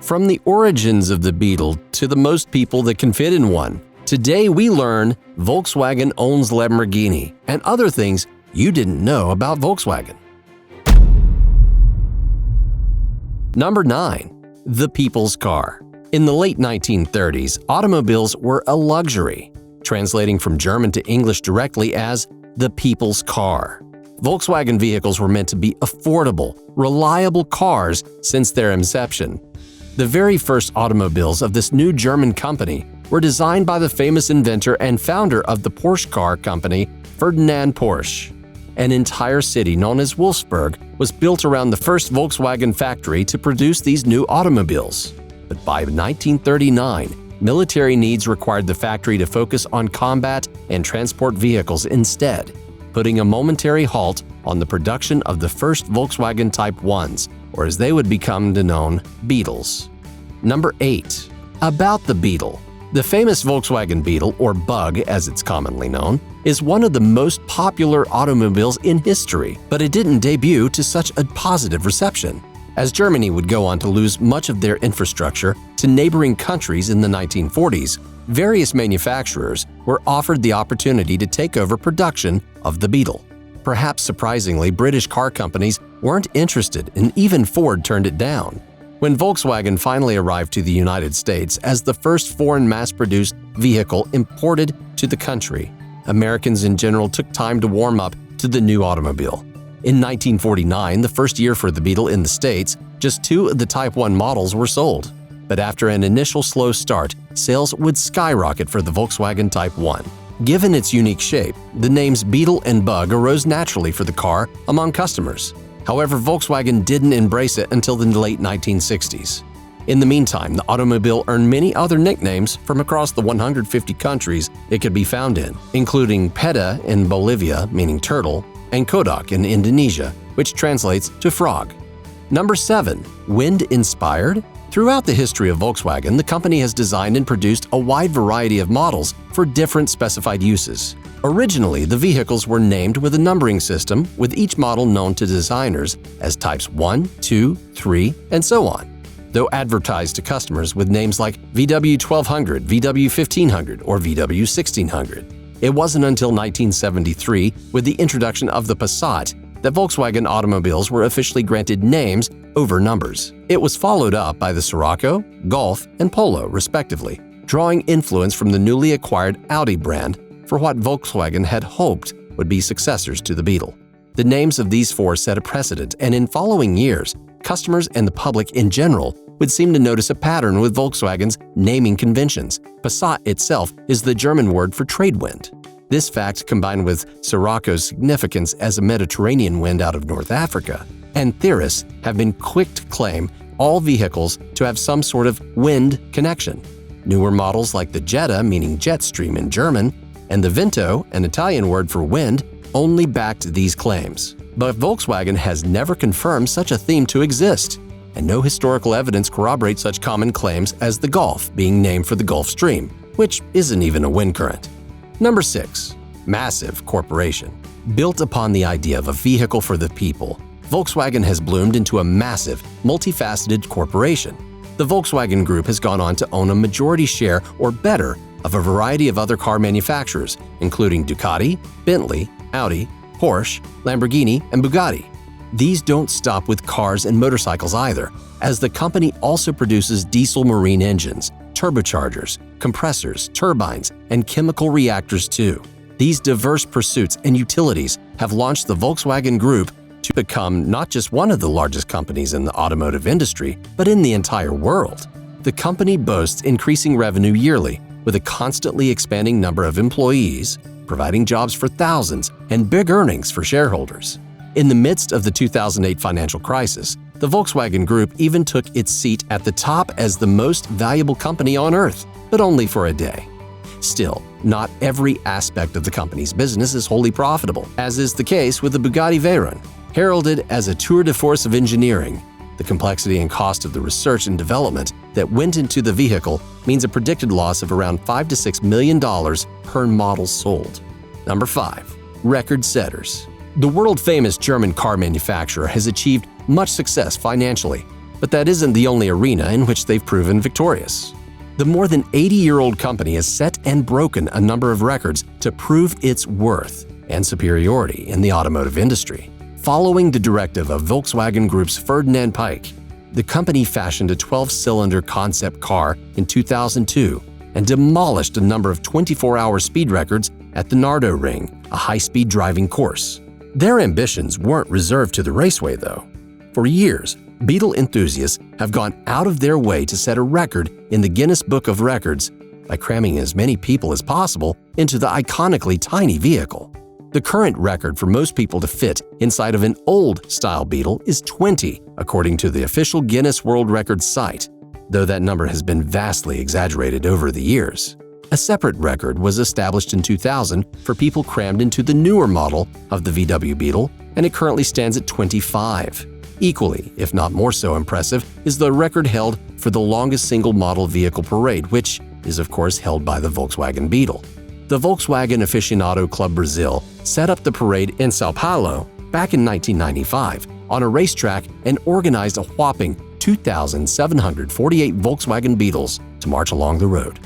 From the origins of the Beetle to the most people that can fit in one, today we learn Volkswagen owns Lamborghini and other things you didn't know about Volkswagen. Number 9. The People's Car. In the late 1930s, automobiles were a luxury, translating from German to English directly as the people's car. Volkswagen vehicles were meant to be affordable, reliable cars since their inception. The very first automobiles of this new German company were designed by the famous inventor and founder of the Porsche car company, Ferdinand Porsche. An entire city known as Wolfsburg was built around the first Volkswagen factory to produce these new automobiles. But by 1939, military needs required the factory to focus on combat and transport vehicles instead, putting a momentary halt on the production of the first Volkswagen Type 1s, or as they would become known, Beetles. Number 8. About the Beetle. The famous Volkswagen Beetle, or Bug as it's commonly known, is one of the most popular automobiles in history, but it didn't debut to such a positive reception, as Germany would go on to lose much of their infrastructure to neighboring countries in the 1940s. Various manufacturers were offered the opportunity to take over production of the Beetle. Perhaps surprisingly, British car companies weren't interested, and even Ford turned it down. When Volkswagen finally arrived to the United States as the first foreign mass-produced vehicle imported to the country, Americans in general took time to warm up to the new automobile. In 1949, the first year for the Beetle in the States, just 2 of the Type 1 models were sold. But after an initial slow start, sales would skyrocket for the Volkswagen Type 1. Given its unique shape, the names Beetle and Bug arose naturally for the car among customers. However, Volkswagen didn't embrace it until the late 1960s. In the meantime, the automobile earned many other nicknames from across the 150 countries it could be found in, including Peda in Bolivia, meaning turtle, and Kodok in Indonesia, which translates to frog. Number 7. Wind-inspired? Throughout the history of Volkswagen, the company has designed and produced a wide variety of models for different specified uses. Originally, the vehicles were named with a numbering system, with each model known to designers as Types 1, 2, 3, and so on, though advertised to customers with names like VW 1200, VW 1500, or VW 1600. It wasn't until 1973, with the introduction of the Passat, that Volkswagen automobiles were officially granted names over numbers. It was followed up by the Scirocco, Golf, and Polo, respectively, drawing influence from the newly acquired Audi brand for what Volkswagen had hoped would be successors to the Beetle. The names of these 4 set a precedent, and in following years, customers and the public in general would seem to notice a pattern with Volkswagen's naming conventions. Passat itself is the German word for trade wind. This fact, combined with Scirocco's significance as a Mediterranean wind out of North Africa, and theorists have been quick to claim all vehicles to have some sort of wind connection. Newer models like the Jetta, meaning jet stream in German, and the Vento, an Italian word for wind, only backed these claims. But Volkswagen has never confirmed such a theme to exist, and no historical evidence corroborates such common claims as the Golf being named for the Gulf Stream, which isn't even a wind current. Number 6. Massive corporation. Built upon the idea of a vehicle for the people, Volkswagen has bloomed into a massive, multifaceted corporation. The Volkswagen Group has gone on to own a majority share, or better, of a variety of other car manufacturers, including Ducati, Bentley, Audi, Porsche, Lamborghini, and Bugatti. These don't stop with cars and motorcycles either, as the company also produces diesel marine engines, turbochargers, compressors, turbines, and chemical reactors too. These diverse pursuits and utilities have launched the Volkswagen Group to become not just one of the largest companies in the automotive industry, but in the entire world. The company boasts increasing revenue yearly, with a constantly expanding number of employees, providing jobs for thousands and big earnings for shareholders. In the midst of the 2008 financial crisis, the Volkswagen Group even took its seat at the top as the most valuable company on earth, but only for a day. Still, not every aspect of the company's business is wholly profitable, as is the case with the Bugatti Veyron. Heralded as a tour de force of engineering, the complexity and cost of the research and development that went into the vehicle means a predicted loss of around $5 to $6 million per model sold. Number 5. Record setters. The world-famous German car manufacturer has achieved much success financially, But that isn't the only arena in which they've proven victorious. The more than 80-year-old company has set and broken a number of records to prove its worth and superiority in the automotive industry. Following the directive of Volkswagen Group's Ferdinand Piech, the company fashioned a 12-cylinder concept car in 2002 and demolished a number of 24-hour speed records at the Nürburgring, a high-speed driving course. Their ambitions weren't reserved to the raceway, though. For years, Beetle enthusiasts have gone out of their way to set a record in the Guinness Book of Records by cramming as many people as possible into the iconically tiny vehicle. The current record for most people to fit inside of an old-style Beetle is 20, according to the official Guinness World Records site, though that number has been vastly exaggerated over the years. A separate record was established in 2000 for people crammed into the newer model of the VW Beetle, and it currently stands at 25. Equally, if not more so impressive, is the record held for the longest single-model vehicle parade, which is of course held by the Volkswagen Beetle. The Volkswagen Aficionado Club Brazil set up the parade in São Paulo back in 1995 on a racetrack and organized a whopping 2,748 Volkswagen Beetles to march along the road.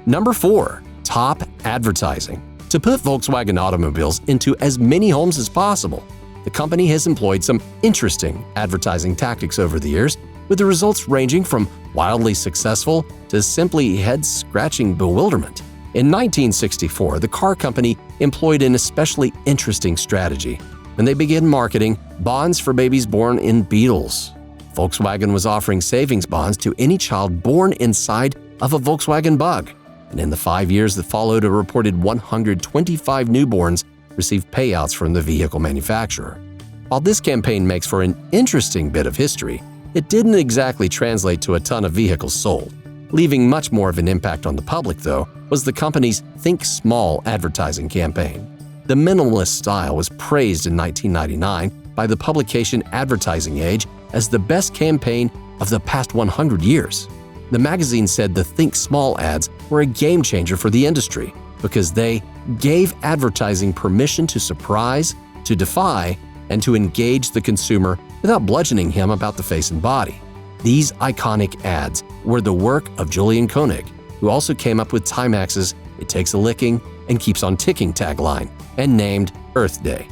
Number 4. Top advertising. To put Volkswagen automobiles into as many homes as possible, the company has employed some interesting advertising tactics over the years, with the results ranging from wildly successful to simply head-scratching bewilderment. In 1964, the car company employed an especially interesting strategy when they began marketing bonds for babies born in Beetles. Volkswagen was offering savings bonds to any child born inside of a Volkswagen Bug, and in the 5 years that followed, a reported 125 newborns received payouts from the vehicle manufacturer. While this campaign makes for an interesting bit of history, it didn't exactly translate to a ton of vehicles sold. Leaving much more of an impact on the public, though, was the company's Think Small advertising campaign. The minimalist style was praised in 1999 by the publication Advertising Age as the best campaign of the past 100 years. The magazine said the Think Small ads were a game changer for the industry because they gave advertising permission to surprise, to defy, and to engage the consumer without bludgeoning him about the face and body. These iconic ads were the work of Julian Koenig, who also came up with Timex' "It Takes a Licking and Keeps on Ticking" tagline and named Earth Day.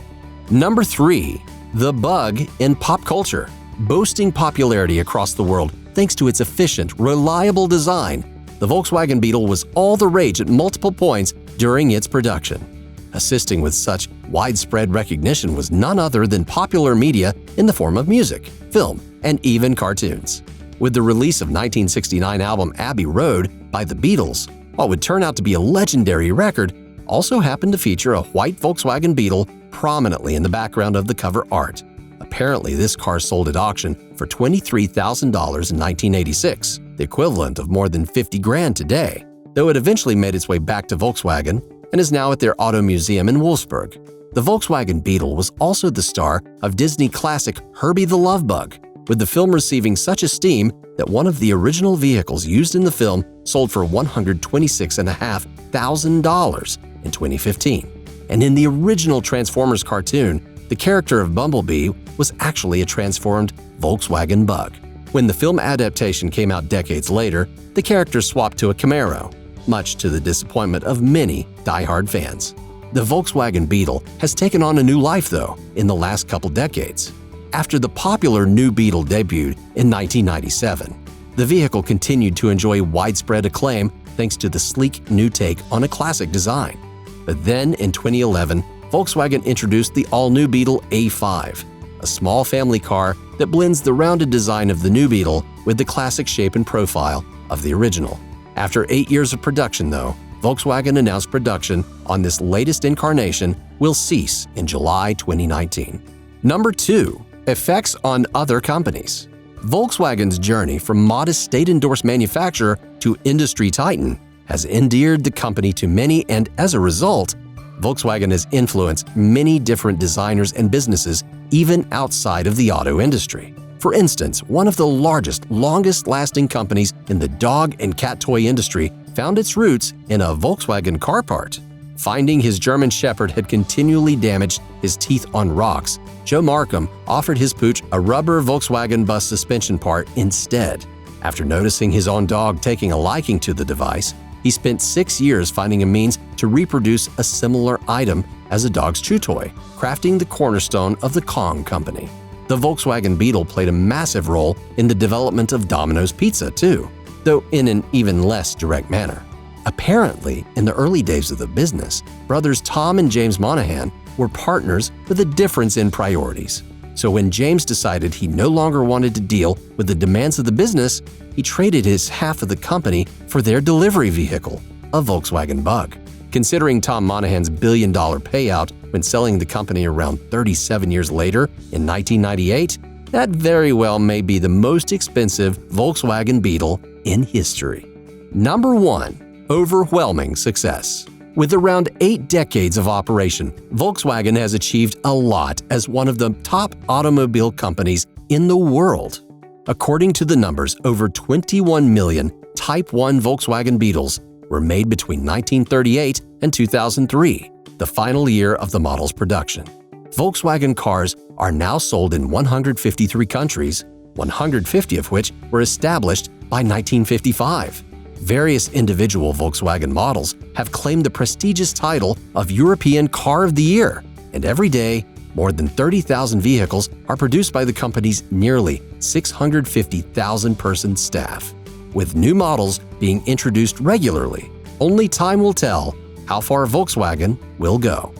Number 3. The Bug in pop culture. Boasting popularity across the world thanks to its efficient, reliable design, the Volkswagen Beetle was all the rage at multiple points during its production. Assisting with such widespread recognition was none other than popular media in the form of music, film, and even cartoons. With the release of 1969 album Abbey Road by the Beatles, what would turn out to be a legendary record also happened to feature a white Volkswagen Beetle prominently in the background of the cover art. Apparently, this car sold at auction for $23,000 in 1986, the equivalent of more than $50,000 today, though it eventually made its way back to Volkswagen and is now at their auto museum in Wolfsburg. The Volkswagen Beetle was also the star of Disney classic Herbie the Love Bug, with the film receiving such esteem that one of the original vehicles used in the film sold for $126,500 in 2015. And in the original Transformers cartoon, the character of Bumblebee was actually a transformed Volkswagen Bug. When the film adaptation came out decades later, the character swapped to a Camaro, much to the disappointment of many die-hard fans. The Volkswagen Beetle has taken on a new life, though, in the last couple decades. After the popular new Beetle debuted in 1997, the vehicle continued to enjoy widespread acclaim thanks to the sleek new take on a classic design. But then, in 2011, Volkswagen introduced the all-new Beetle A5, a small family car that blends the rounded design of the new Beetle with the classic shape and profile of the original. After 8 years of production, though, Volkswagen announced production on this latest incarnation will cease in July 2019. Number 2. Effects on other companies. Volkswagen's journey from modest state-endorsed manufacturer to industry titan has endeared the company to many, and as a result, Volkswagen has influenced many different designers and businesses even outside of the auto industry. For instance, one of the largest, longest-lasting companies in the dog and cat toy industry found its roots in a Volkswagen car part. Finding his German Shepherd had continually damaged his teeth on rocks, Joe Markham offered his pooch a rubber Volkswagen bus suspension part instead. After noticing his own dog taking a liking to the device, he spent 6 years finding a means to reproduce a similar item as a dog's chew toy, crafting the cornerstone of the Kong Company. The Volkswagen Beetle played a massive role in the development of Domino's Pizza, too, though in an even less direct manner. Apparently, in the early days of the business, brothers Tom and James Monahan were partners with a difference in priorities. So when James decided he no longer wanted to deal with the demands of the business, he traded his half of the company for their delivery vehicle, a Volkswagen Bug. Considering Tom Monahan's billion-dollar payout when selling the company around 37 years later in 1998, that very well may be the most expensive Volkswagen Beetle in history. Number 1. Overwhelming success. With around 8 decades of operation, Volkswagen has achieved a lot as one of the top automobile companies in the world. According to the numbers, over 21 million Type 1 Volkswagen Beetles were made between 1938 and 2003, the final year of the model's production. Volkswagen cars are now sold in 153 countries, 150 of which were established by 1955. Various individual Volkswagen models have claimed the prestigious title of European Car of the Year, and every day, more than 30,000 vehicles are produced by the company's nearly 650,000-person staff. With new models being introduced regularly, only time will tell how far Volkswagen will go.